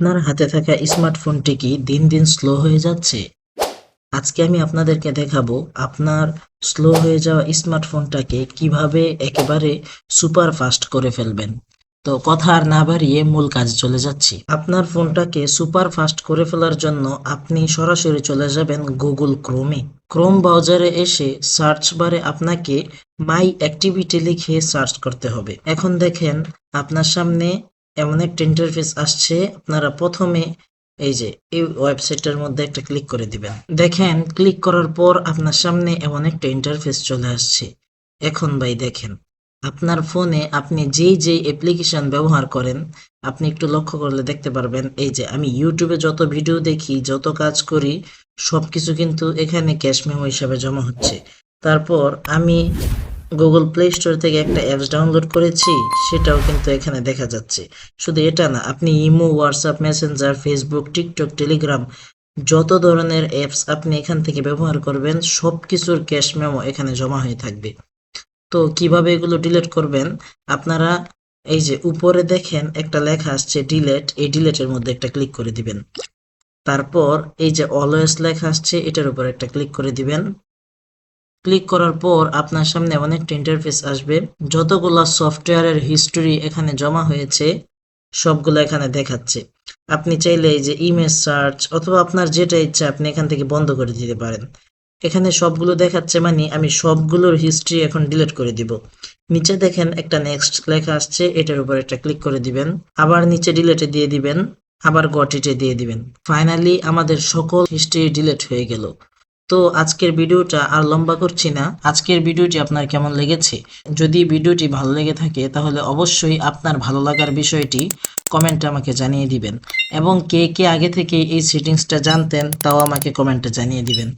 আপনার হাতে থাকা স্মার্টফোনটি কি দিন দিন স্লো হয়ে যাচ্ছে? আজকে আমি আপনাদেরকে দেখাবো আপনার স্লো হয়ে যাওয়া স্মার্টফোনটাকে কিভাবে একেবারে সুপার ফাস্ট করে ফেলবেন। তো কথা আর না বাড়িয়ে মূল কাজে চলে যাচ্ছি। আপনার ফোনটাকে সুপার ফাস্ট করে ফেলার জন্য আপনি সরাসরি চলে যাবেন গুগল ক্রোমে। ক্রোম ব্রাউজারে এসে সার্চ বারে আপনাকে মাই অ্যাক্টিভিটি লিখে সার্চ করতে হবে। এখন দেখেন আপনার সামনে এমন একটা ইন্টারফেস আসছে। আপনারা প্রথমে এই যে এই ওয়েবসাইটের মধ্যে একটা ক্লিক করে দিবেন। দেখেন ক্লিক করার পর আপনার সামনে এমন একটা ইন্টারফেস চলে আসছে। এখন ভাই দেখেন আপনার ফোনে আপনি যেই অ্যাপ্লিকেশন ব্যবহার করেন, আপনি একটু লক্ষ্য করলে দেখতে পারবেন এই যে আমি ইউটিউবে যত ভিডিও দেখি, যত কাজ করি, সবকিছু কিন্তু এখানে ক্যাশ মেমো হিসাবে জমা হচ্ছে। তারপর আমি গুগল প্লে স্টোর থেকে একটা অ্যাপস ডাউনলোড করেছি, সেটাও কিন্তু এখানে দেখা যাচ্ছে। শুধু এটা না, আপনি imo, WhatsApp, Messenger, Facebook, TikTok, Telegram যত ধরনের অ্যাপস আপনি এখান থেকে ব্যবহার করবেন, সবকিছুর ক্যাশ মেমো এখানে জমা হয়ে থাকবে। তো কিভাবে এগুলো ডিলিট করবেন? আপনারা এই যে উপরে দেখেন একটা লেখা আসছে ডিলেট, এই ডিলেটের মধ্যে একটা ক্লিক করে দিবেন। তারপর এই যে অলওয়েজ লেখা আসছে, এটার উপর একটা ক্লিক করে দিবেন। ক্লিক করার পর আপনার সামনে এমন একটা ইন্টারফেস আসবে। যতগুলা সফটওয়্যারের হিস্টোরি এখানে জমা হয়েছে, সবগুলো এখানে দেখাচ্ছে। আপনি চাইলে এই যে ইমেজ সার্চ অথবা আপনার যেটা ইচ্ছা আপনি এখান থেকে বন্ধ করে দিতে পারেন। এখানে সবগুলো দেখাচ্ছে মানে আমি সবগুলোর হিস্ট্রি এখন ডিলিট করে দিব। নিচে দেখেন একটা নেক্সট লেখা আসছে, এটার উপর একটা ক্লিক করে দিবেন। আবার নিচে ডিলিটে দিয়ে দিবেন, আবার গট ইটে দিয়ে দিবেন। ফাইনালি আমাদের সকল হিস্ট্রি ডিলিট হয়ে গেল। তো আজকের ভিডিওটা আর লম্বা করছি না। আজকের ভিডিওটি আপনার কেমন লেগেছে? যদি ভিডিওটি ভালো লেগে থাকে তাহলে অবশ্যই আপনার ভালো লাগার বিষয়টি কমেন্টে আমাকে জানিয়ে দিবেন, এবং কে কে আগে থেকে এই সেটিংসটা জানতেন তাও আমাকে কমেন্টে জানিয়ে দিবেন।